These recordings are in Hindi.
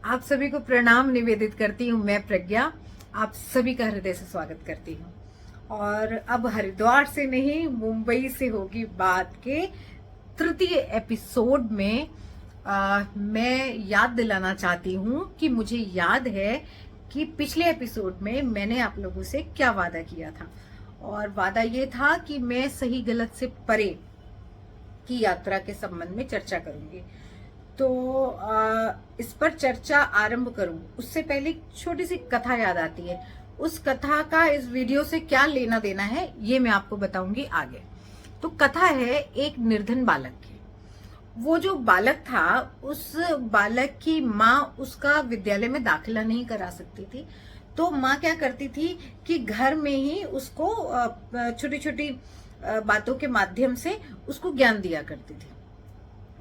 आप सभी को प्रणाम निवेदित करती हूँ। मैं प्रज्ञा आप सभी का हृदय से स्वागत करती हूँ। और अब हरिद्वार से नहीं, मुंबई से होगी बात के तृतीय एपिसोड में मैं याद दिलाना चाहती हूँ कि मुझे याद है कि पिछले एपिसोड में मैंने आप लोगों से क्या वादा किया था। और वादा ये था कि मैं सही गलत से परे की यात्रा के संबंध में चर्चा करूंगी। तो इस पर चर्चा आरंभ करूं उससे पहले एक छोटी सी कथा याद आती है। उस कथा का इस वीडियो से क्या लेना देना है ये मैं आपको बताऊंगी आगे। तो कथा है एक निर्धन बालक की। वो जो बालक था, उस बालक की माँ उसका विद्यालय में दाखिला नहीं करा सकती थी। तो माँ क्या करती थी कि घर में ही उसको छोटी छोटी बातों के माध्यम से उसको ज्ञान दिया करती थी।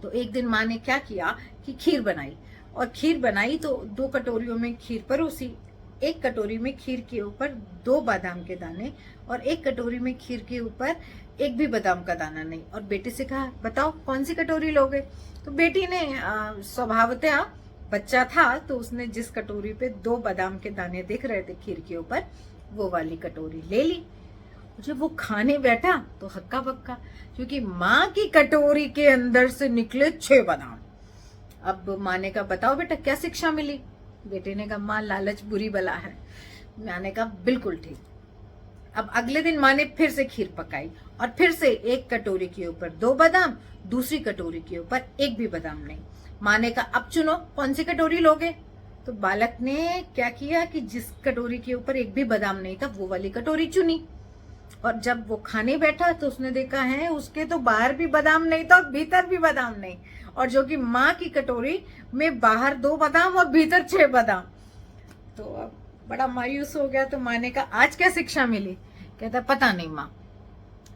तो एक दिन माँ ने क्या किया कि खीर बनाई, और खीर बनाई तो 2 कटोरियों में खीर परोसी। एक कटोरी में खीर के ऊपर 2 बादाम के दाने और एक कटोरी में खीर के ऊपर एक भी बादाम का दाना नहीं। और बेटी से कहा, बताओ कौन सी कटोरी लोगे? तो बेटी ने स्वभावतः, बच्चा था तो उसने जिस कटोरी पे 2 बादाम के दाने दिख रहे थे खीर के ऊपर, वो वाली कटोरी ले ली। जब वो खाने बैठा तो हक्का बक्का, क्योंकि माँ की कटोरी के अंदर से निकले 6 बादाम। अब माँ ने कहा, बताओ बेटा क्या शिक्षा मिली? बेटे ने कहा, माँ लालच बुरी बला है। माँ ने कहा, बिल्कुल ठीक। अब अगले दिन माँ ने फिर से खीर पकाई और फिर से एक कटोरी के ऊपर 2 बादाम, दूसरी कटोरी के ऊपर एक भी बादाम नहीं। माँ ने कहा, अब चुनो कौन सी कटोरी लोगे? तो बालक ने क्या किया कि जिस कटोरी के ऊपर एक भी बादाम नहीं था वो वाली कटोरी चुनी। और जब वो खाने बैठा तो उसने देखा है उसके तो बाहर भी बादाम नहीं था और भीतर भी बादाम नहीं, और जो कि माँ की कटोरी में बाहर 2 बादाम और भीतर 6 बादाम। तो अब बड़ा मायूस हो गया। तो माँ ने कहा, आज क्या शिक्षा मिली? कहता, पता नहीं माँ।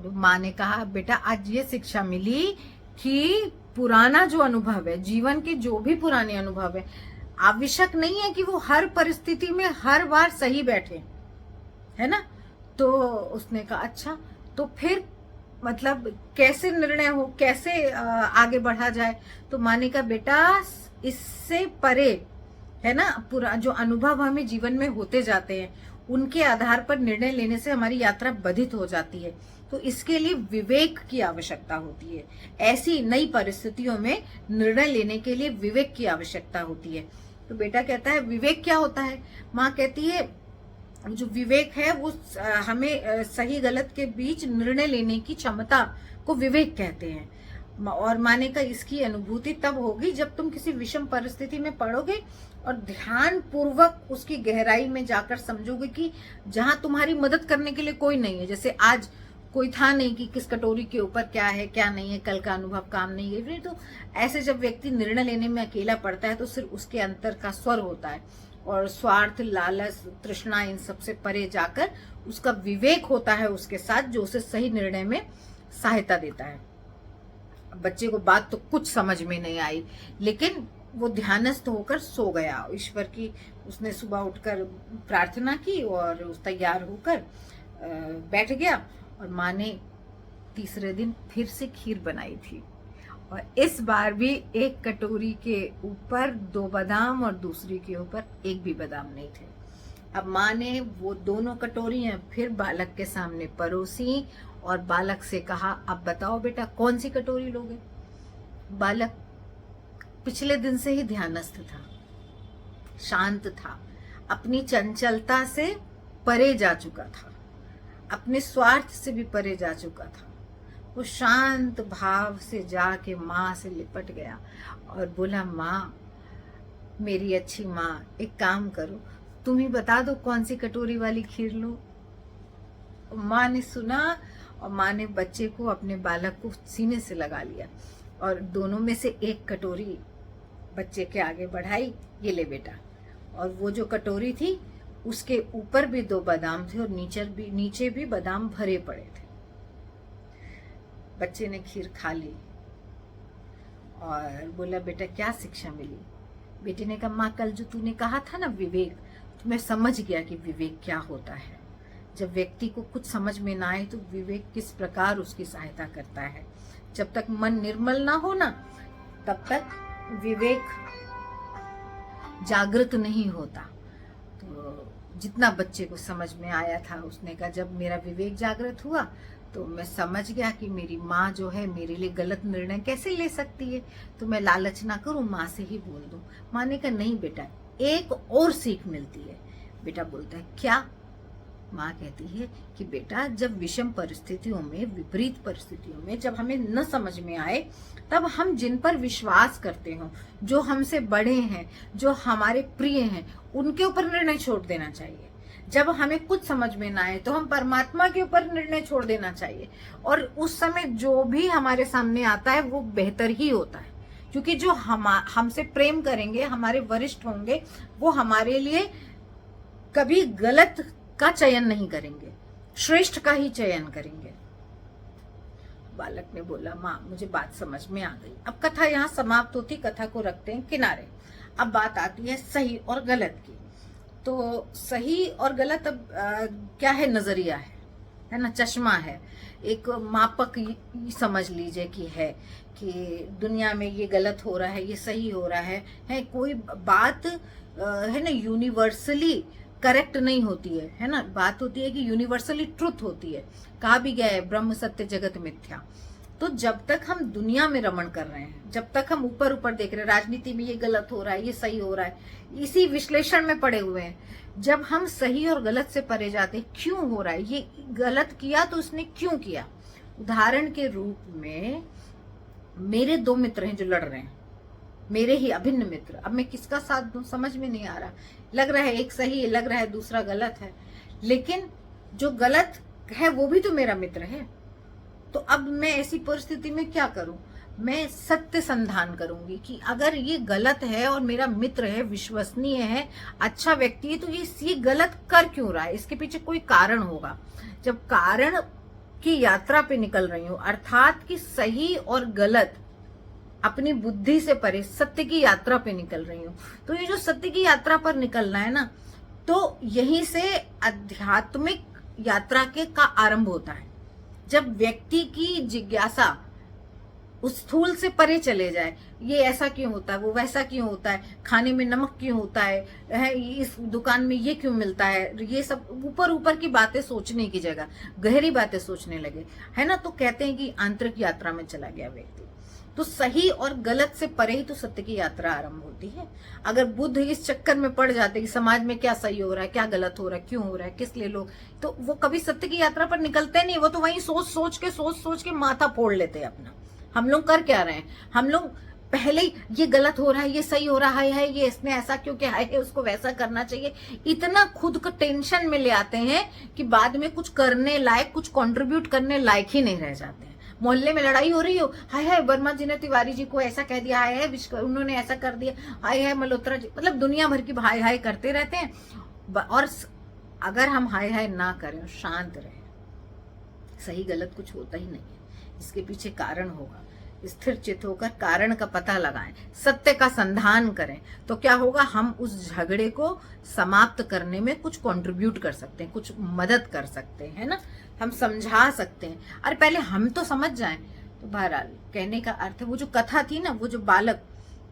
तो माँ ने कहा, बेटा आज ये शिक्षा मिली कि पुराना जो अनुभव है, जीवन के जो भी पुराने अनुभव है, आवश्यक नहीं है कि वो हर परिस्थिति में हर बार सही बैठे, है ना। तो उसने कहा, अच्छा तो फिर मतलब कैसे निर्णय हो, कैसे आगे बढ़ा जाए? तो माँ ने कहा, बेटा इससे परे, है ना, पूरा जो अनुभव हमें जीवन में होते जाते हैं उनके आधार पर निर्णय लेने से हमारी यात्रा बाधित हो जाती है। तो इसके लिए विवेक की आवश्यकता होती है। ऐसी नई परिस्थितियों में निर्णय लेने के लिए विवेक की आवश्यकता होती है। तो बेटा कहता है, विवेक क्या होता है? माँ कहती है, जो विवेक है वो हमें सही गलत के बीच निर्णय लेने की क्षमता को विवेक कहते हैं। और माने का इसकी अनुभूति तब होगी जब तुम किसी विषम परिस्थिति में पड़ोगे और ध्यान पूर्वक उसकी गहराई में जाकर समझोगे कि जहां तुम्हारी मदद करने के लिए कोई नहीं है। जैसे आज कोई था नहीं कि किस कटोरी के ऊपर क्या है क्या नहीं है, कल का अनुभव काम नहीं है। तो ऐसे जब व्यक्ति निर्णय लेने में अकेला पड़ता है तो सिर्फ उसके अंतर का स्वर होता है, और स्वार्थ, लालच, तृष्णा, इन सबसे परे जाकर उसका विवेक होता है उसके साथ, जो उसे सही निर्णय में सहायता देता है। बच्चे को बात तो कुछ समझ में नहीं आई, लेकिन वो ध्यानस्थ होकर सो गया। ईश्वर की उसने सुबह उठकर प्रार्थना की और उस तैयार होकर बैठ गया। और माँ ने तीसरे दिन फिर से खीर बनाई थी, और इस बार भी एक कटोरी के ऊपर 2 बादाम और दूसरी के ऊपर एक भी बादाम नहीं थे। अब माँ ने वो दोनों कटोरियां फिर बालक के सामने परोसी और बालक से कहा, अब बताओ बेटा कौन सी कटोरी लोगे? बालक पिछले दिन से ही ध्यानस्थ था, शांत था, अपनी चंचलता से परे जा चुका था, अपने स्वार्थ से भी परे जा चुका था। वो शांत भाव से जाके माँ से लिपट गया और बोला, माँ मेरी अच्छी माँ, एक काम करो, तुम ही बता दो कौन सी कटोरी वाली खीर लो। माँ ने सुना और माँ ने बच्चे को, अपने बालक को सीने से लगा लिया और दोनों में से एक कटोरी बच्चे के आगे बढ़ाई, ये ले बेटा। और वो जो कटोरी थी उसके ऊपर भी 2 बादाम थे और नीचे भी बादाम भरे पड़े थे। बच्चे ने खीर खा ली और बोला, बेटा क्या शिक्षा मिली? बेटे ने कहा, माँ कल जो तूने कहा था ना विवेक, तो मैं समझ गया कि विवेक क्या होता है। जब व्यक्ति को कुछ समझ में ना आए तो विवेक किस प्रकार उसकी सहायता करता है। जब तक मन निर्मल ना हो ना, तब तक विवेक जागृत नहीं होता। तो जितना बच्चे को समझ में आया था उसने कहा, जब मेरा विवेक जागृत हुआ तो मैं समझ गया कि मेरी माँ जो है मेरे लिए गलत निर्णय कैसे ले सकती है, तो मैं लालच ना करूं, माँ से ही बोल दूं। माँ ने कहा नहीं बेटा, एक और सीख मिलती है। बेटा बोलता है क्या? माँ कहती है कि बेटा जब विषम परिस्थितियों में, विपरीत परिस्थितियों में जब हमें न समझ में आए, तब हम जिन पर विश्वास करते हो, जो हमसे बड़े हैं, जो हमारे प्रिय हैं, उनके ऊपर निर्णय छोड़ देना चाहिए। जब हमें कुछ समझ में ना आए तो हम परमात्मा के ऊपर निर्णय छोड़ देना चाहिए, और उस समय जो भी हमारे सामने आता है वो बेहतर ही होता है, क्योंकि जो हमसे प्रेम करेंगे, हमारे वरिष्ठ होंगे, वो हमारे लिए कभी गलत का चयन नहीं करेंगे, श्रेष्ठ का ही चयन करेंगे। बालक ने बोला माँ मुझे बात समझ में आ गई। अब कथा यहाँ समाप्त होती, कथा को रखते हैं किनारे। अब बात आती है सही और गलत की। तो सही और गलत अब क्या है? नजरिया है ना, चश्मा है, एक मापक समझ लीजिए कि है कि दुनिया में ये गलत हो रहा है, ये सही हो रहा है कोई बात है ना यूनिवर्सली करेक्ट नहीं होती है ना, बात होती है कि यूनिवर्सली ट्रुथ होती है। कहा भी गया है ब्रह्म सत्य जगत मिथ्या। तो जब तक हम दुनिया में रमण कर रहे हैं, जब तक हम ऊपर ऊपर देख रहे हैं, राजनीति में ये गलत हो रहा है, ये सही हो रहा है, इसी विश्लेषण में पड़े हुए हैं, जब हम सही और गलत से परे जाते हैं, क्यों हो रहा है, ये गलत किया तो उसने क्यों किया। उदाहरण के रूप में मेरे दो मित्र हैं जो लड़ रहे हैं, मेरे ही अभिन्न मित्र। अब मैं किसका साथ दूं समझ में नहीं आ रहा, लग रहा है एक सही, लग रहा है दूसरा गलत है, लेकिन जो गलत है वो भी तो मेरा मित्र है। तो अब मैं ऐसी परिस्थिति में क्या करूं? मैं सत्य संधान करूंगी कि अगर ये गलत है और मेरा मित्र है, विश्वसनीय है, अच्छा व्यक्ति है, तो ये गलत कर क्यों रहा है, इसके पीछे कोई कारण होगा। जब कारण की यात्रा पे निकल रही हूं, अर्थात कि सही और गलत अपनी बुद्धि से परे सत्य की यात्रा पे निकल रही हूं, तो ये जो सत्य की यात्रा पर निकलना है ना, तो यहीं से आध्यात्मिक यात्रा का आरंभ होता है। जब व्यक्ति की जिज्ञासा उस स्थूल से परे चले जाए, ये ऐसा क्यों होता है, वो वैसा क्यों होता है, खाने में नमक क्यों होता है, इस दुकान में ये क्यों मिलता है, ये सब ऊपर ऊपर की बातें सोचने की जगह गहरी बातें सोचने लगे, है ना, तो कहते हैं कि आंतरिक यात्रा में चला गया व्यक्ति। तो सही और गलत से परे ही तो सत्य की यात्रा आरंभ होती है। अगर बुद्ध इस चक्कर में पड़ जाते कि समाज में क्या सही हो रहा है, क्या गलत हो रहा है, क्यों हो रहा है, किस लिए लोग, तो वो कभी सत्य की यात्रा पर निकलते नहीं। वो तो वहीं सोच सोच के माथा फोड़ लेते अपना। हम लोग कर क्या रहे हैं? हम लोग पहले ही ये गलत हो रहा है, ये सही हो रहा है, ये इसने ऐसा क्यों किया है, उसको वैसा करना चाहिए, इतना खुद को टेंशन में ले आते हैं कि बाद में कुछ करने लायक, कुछ कंट्रीब्यूट करने लायक ही नहीं रह जाते हैं। मोहल्ले में लड़ाई हो रही हो, हाय हाय वर्मा जी ने तिवारी जी को ऐसा कह दिया, हाय हाय उन्होंने ऐसा कर दिया, हाय हाय मल्होत्रा जी, मतलब दुनिया भर की हाय हाय करते रहते हैं। और अगर हम हाय हाय ना करें, शांत रहें, सही गलत कुछ होता ही नहीं है, इसके पीछे कारण होगा। स्थिर चित्त होकर कारण का पता लगाएं, सत्य का संधान करें, तो क्या होगा, हम उस झगड़े को समाप्त करने में कुछ कंट्रीब्यूट कर सकते हैं, कुछ मदद कर सकते हैं ना, हम समझा सकते हैं। अरे पहले हम तो समझ जाएं। तो बहरहाल कहने का अर्थ है, वो जो कथा थी ना, वो जो बालक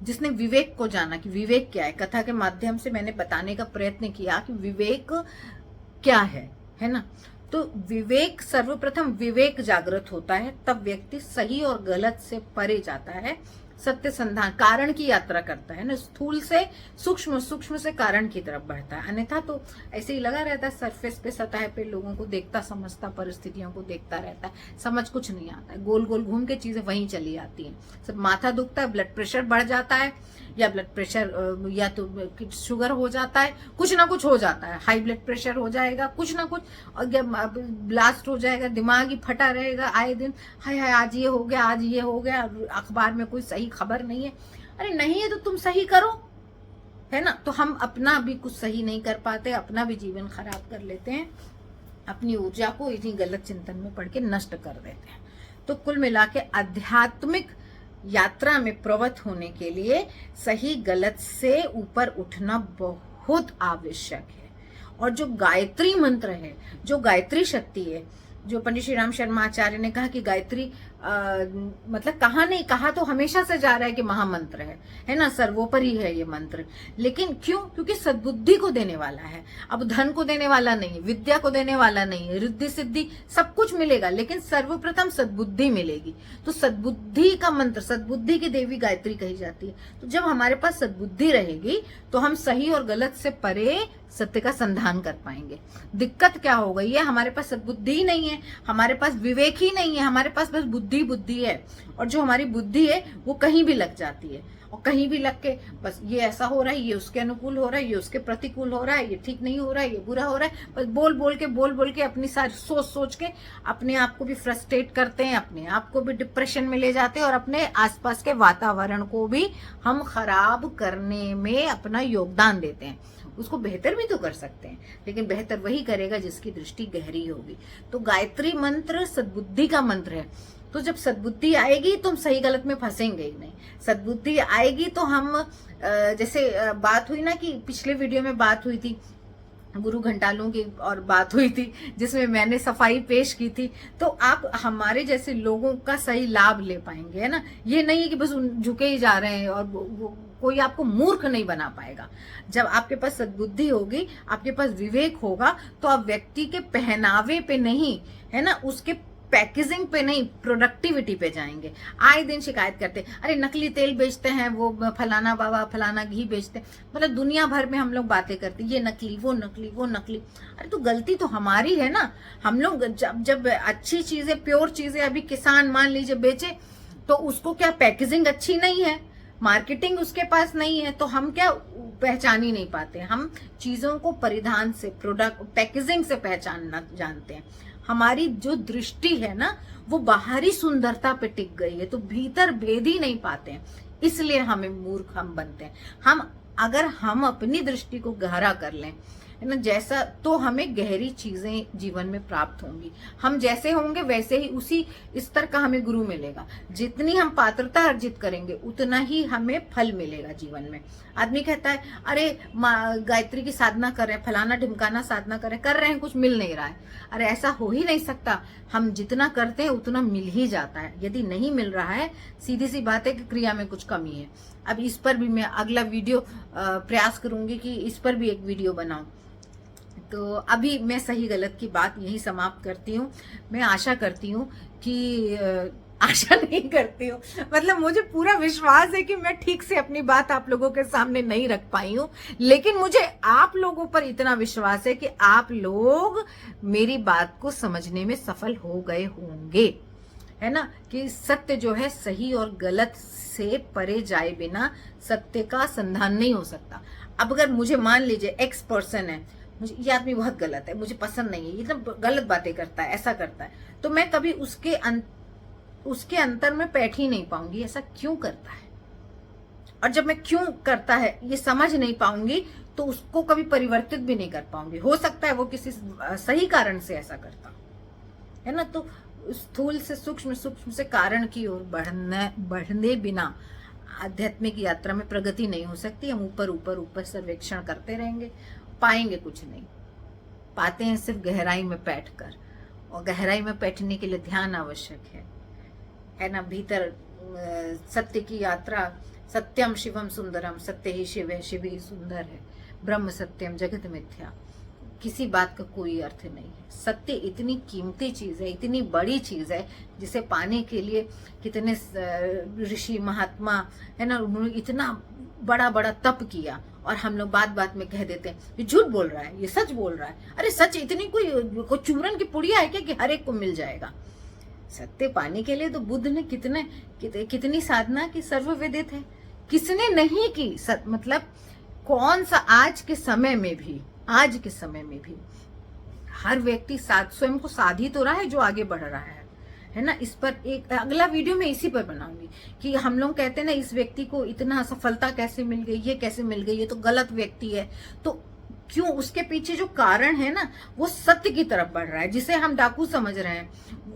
जिसने विवेक को जाना कि विवेक क्या है, कथा के माध्यम से मैंने बताने का प्रयत्न किया कि विवेक क्या है ना। तो विवेक, सर्वप्रथम विवेक जागृत होता है, तब व्यक्ति सही और गलत से परे जाता है, सत्य संधान, कारण की यात्रा करता है ना, स्थूल से सूक्ष्म, सूक्ष्म से कारण की तरफ बढ़ता है। अन्यथा तो ऐसे ही लगा रहता है सरफेस पे, सतह पे, लोगों को देखता समझता, परिस्थितियों को देखता रहता है, समझ कुछ नहीं आता है, गोल गोल घूम के चीजें वहीं चली आती हैं। सब माथा दुखता है, ब्लड प्रेशर बढ़ जाता है, या ब्लड प्रेशर या तो शुगर हो जाता है, कुछ ना कुछ हो जाता है, हाई ब्लड प्रेशर हो जाएगा, कुछ ना कुछ, और ब्लास्ट हो जाएगा, दिमाग ही फटा रहेगा आए दिन, हाय हाय आज ये हो गया, आज ये हो गया, अखबार में कोई सही खबर नहीं है। अरे नहीं है तो तुम सही करो, है ना। तो हम अपना भी कुछ सही नहीं कर पाते, अपना भी जीवन खराब कर लेते हैं, अपनी ऊर्जा को इन्हीं गलत चिंतन में पड़ के नष्ट कर देते हैं। तो कुल मिला के आध्यात्मिक यात्रा में प्रवृत्त होने के लिए सही गलत से ऊपर उठना बहुत आवश्यक है। और जो गायत्री मंत्र है, जो गायत्री शक्ति है, जो पंडित श्री राम शर्मा आचार्य ने कहा कि गायत्री मतलब कहा नहीं, कहा तो हमेशा से जा रहा है कि महामंत्र है ना, सर्वोपरि है ये मंत्र। लेकिन क्यों? क्योंकि सद्बुद्धि को देने वाला है। अब धन को देने वाला नहीं, विद्या को देने वाला नहीं, रिद्धि सिद्धि सब कुछ मिलेगा, लेकिन सर्वप्रथम सद्बुद्धि मिलेगी। तो सद्बुद्धि का मंत्र, सद्बुद्धि की देवी गायत्री कही जाती है। तो जब हमारे पास सद्बुद्धि रहेगी तो हम सही और गलत से परे सत्य का संधान कर पाएंगे। दिक्कत क्या हो गई है, हमारे पास सद्बुद्धि ही नहीं है, हमारे पास विवेक ही नहीं है, हमारे पास बस बुद्धि बुद्धि है। और जो हमारी बुद्धि है वो कहीं भी लग जाती है, और कहीं भी लग के बस ये ऐसा हो रहा है, ये उसके अनुकूल हो रहा है, ये उसके प्रतिकूल हो रहा है, ये ठीक नहीं हो रहा है, ये बुरा हो रहा है, बस बोल बोल के अपनी सारी सोच सोच के अपने आप को भी फ्रस्ट्रेट करते हैं, अपने आप को भी डिप्रेशन में ले जाते हैं, और अपने आसपास के वातावरण को भी हम खराब करने में अपना योगदान देते हैं। उसको बेहतर भी तो कर सकते हैं, लेकिन बेहतर वही करेगा जिसकी दृष्टि गहरी होगी। तो गायत्री मंत्र सद्बुद्धि का मंत्र है। तो जब सद्बुद्धि आएगी तो हम सही गलत में फंसेंगे ही नहीं। सद्बुद्धि आएगी तो हम जैसे बात हुई ना कि पिछले वीडियो में बात हुई थी गुरु घंटालों की, और बात हुई थी जिसमें मैंने सफाई पेश की थी। तो आप हमारे जैसे लोगों का सही लाभ ले पाएंगे, है ना। ये नहीं है कि बस झुके ही जा रहे हैं, और कोई आपको मूर्ख नहीं बना पाएगा। जब आपके पास सद्बुद्धि होगी, आपके पास विवेक होगा, तो आप व्यक्ति के पहनावे पे नहीं, है ना, उसके पैकेजिंग पे नहीं, प्रोडक्टिविटी पे जाएंगे। आए दिन शिकायत करते, अरे नकली तेल बेचते हैं, वो फलाना बाबा फलाना घी बेचते हैं, मतलब दुनिया भर में हम लोग बातें करते, ये नकली वो नकली वो नकली। अरे तो गलती तो हमारी है ना। हम लोग जब अच्छी चीजें, प्योर चीजें, अभी किसान मान लीजिए बेचे, तो उसको क्या पैकेजिंग अच्छी नहीं है, मार्केटिंग उसके पास नहीं है, तो हम क्या पहचान ही नहीं पाते। हम चीजों को परिधान से, प्रोडक्ट पैकेजिंग से पहचानना जानते हैं। हमारी जो दृष्टि है ना, वो बाहरी सुंदरता पे टिक गई है, तो भीतर भेद ही नहीं पाते हैं, इसलिए हमें मूर्ख हम बनते हैं। अगर हम अपनी दृष्टि को गहरा कर लें, है ना, जैसा, तो हमें गहरी चीजें जीवन में प्राप्त होंगी। हम जैसे होंगे वैसे ही उसी स्तर का हमें गुरु मिलेगा। जितनी हम पात्रता अर्जित करेंगे उतना ही हमें फल मिलेगा जीवन में। आदमी कहता है अरे गायत्री की साधना कर रहे हैं, फलाना ढिमकाना साधना कर रहे हैं, कुछ मिल नहीं रहा है। अरे ऐसा हो ही नहीं सकता। हम जितना करते हैं उतना मिल ही जाता है। यदि नहीं मिल रहा है, सीधी सी बात है कि क्रिया में कुछ कमी है। अब इस पर भी मैं अगला वीडियो प्रयास करूंगी कि इस पर भी एक वीडियो बनाऊं। तो अभी मैं सही गलत की बात यही समाप्त करती हूँ। मैं आशा करती हूँ कि आशा नहीं करती हूँ, मतलब मुझे पूरा विश्वास है कि मैं ठीक से अपनी बात आप लोगों के सामने नहीं रख पाई हूँ, लेकिन मुझे आप लोगों पर इतना विश्वास है कि आप लोग मेरी बात को समझने में सफल हो गए होंगे, है ना, कि सत्य जो है सही और गलत से परे जाए बिना सत्य का संधान नहीं हो सकता। अब अगर मुझे मान लीजिए एक्स पर्सन है, मुझे ये आदमी बहुत गलत है, मुझे पसंद नहीं है, ये तो गलत बातें करता है, ऐसा करता है, तो मैं कभी उसके अंतर में बैठ ही नहीं पाऊंगी, ऐसा क्यों करता है। और जब मैं क्यों करता है ये समझ नहीं पाऊंगी, तो उसको कभी परिवर्तित भी नहीं कर पाऊंगी। हो सकता है वो किसी सही कारण से ऐसा करता है ना। तो स्थूल से सूक्ष्म, सूक्ष्म से कारण की ओर बढ़ने बिना आध्यात्मिक यात्रा में प्रगति नहीं हो सकती। हम ऊपर ऊपर ऊपर सर्वेक्षण करते रहेंगे, पाएंगे कुछ नहीं। पाते हैं सिर्फ गहराई में बैठकर, और गहराई में बैठने के लिए ध्यान आवश्यक है ना। भीतर सत्य की यात्रा, सत्यम शिवम सुंदरम, सत्य ही शिव है, शिव ही सुंदर है, ब्रह्म सत्यम जगत मिथ्या, किसी बात का कोई अर्थ नहीं है। सत्य इतनी कीमती चीज है, इतनी बड़ी चीज है, जिसे पाने के लिए कितने ऋषि महात्मा, है ना, उन्होंने इतना बड़ा बड़ा तप किया, और हम लोग बात बात में कह देते हैं ये झूठ बोल रहा है, ये सच बोल रहा है। अरे सच इतनी कोई चूरन की पुड़िया है क्या कि हर एक को मिल जाएगा। सत्य पाने के लिए तो बुद्ध ने कितनी साधना की, सर्वविदित है। किसने नहीं की, मतलब कौन सा आज के समय में भी हर व्यक्ति स्वयं को साध ही तो रहा है जो आगे बढ़ रहा है ना। इस पर एक अगला वीडियो में इसी पर बनाऊंगी कि हम लोग कहते हैं ना इस व्यक्ति को इतना सफलता कैसे मिल गई, ये कैसे मिल गई, ये तो गलत व्यक्ति है। तो क्यों, उसके पीछे जो कारण है ना, वो सत्य की तरफ बढ़ रहा है। जिसे हम डाकू समझ रहे हैं,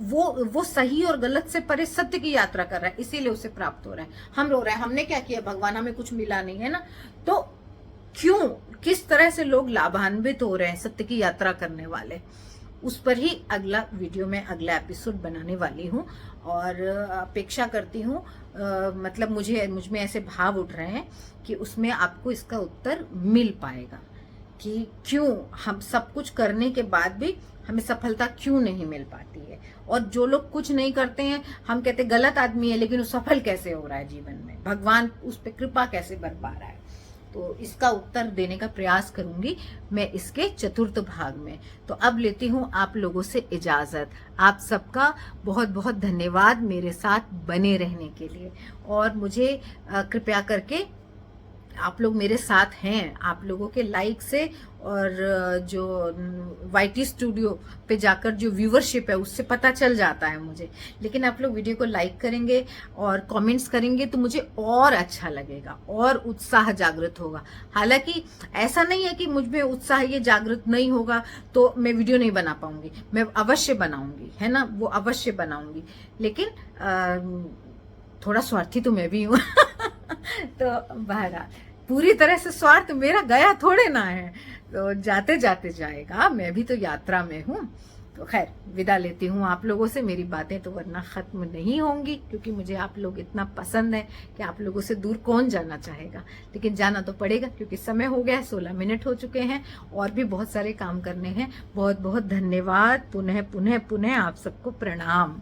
वो सही और गलत से परे सत्य की यात्रा कर रहा है, इसीलिए उसे प्राप्त हो रहा है। हम रो रहे हैं, हमने क्या किया, भगवान हमें कुछ मिला नहीं, है ना। तो क्यों, किस तरह से लोग लाभान्वित हो रहे हैं सत्य की यात्रा करने वाले, उस पर ही अगला वीडियो में अगला एपिसोड बनाने वाली हूँ। और अपेक्षा करती हूँ, मतलब मुझ में ऐसे भाव उठ रहे हैं कि उसमें आपको इसका उत्तर मिल पाएगा कि क्यों हम सब कुछ करने के बाद भी हमें सफलता क्यों नहीं मिल पाती है। और जो लोग कुछ नहीं करते हैं, हम कहते गलत आदमी है, लेकिन वो सफल कैसे हो रहा है जीवन में, भगवान उस पर कृपा कैसे बरपा रहा है। तो इसका उत्तर देने का प्रयास करूंगी मैं इसके चतुर्थ भाग में। तो अब लेती हूँ आप लोगों से इजाजत। आप सबका बहुत बहुत धन्यवाद मेरे साथ बने रहने के लिए। और मुझे कृपया करके, आप लोग मेरे साथ हैं, आप लोगों के लाइक से और जो YT स्टूडियो पे जाकर जो व्यूवरशिप है उससे पता चल जाता है मुझे। लेकिन आप लोग वीडियो को लाइक करेंगे और कमेंट्स करेंगे तो मुझे और अच्छा लगेगा और उत्साह जागृत होगा। हालांकि ऐसा नहीं है कि मुझ में उत्साह ये जागृत नहीं होगा तो मैं वीडियो नहीं बना पाऊंगी, मैं अवश्य बनाऊंगी, है ना, वो अवश्य बनाऊंगी। लेकिन थोड़ा स्वार्थी तो मैं भी हूँ तो बहरहाल पूरी तरह से स्वार्थ मेरा गया थोड़े ना है, तो जाते जाते जाएगा, मैं भी तो यात्रा में हूँ। तो खैर विदा लेती हूँ आप लोगों से। मेरी बातें तो वरना खत्म नहीं होंगी, क्योंकि मुझे आप लोग इतना पसंद है कि आप लोगों से दूर कौन जाना चाहेगा। लेकिन जाना तो पड़ेगा क्योंकि समय हो गया है, 16 मिनट हो चुके हैं और भी बहुत सारे काम करने हैं। बहुत बहुत धन्यवाद। पुनः पुनः पुनः आप सबको प्रणाम।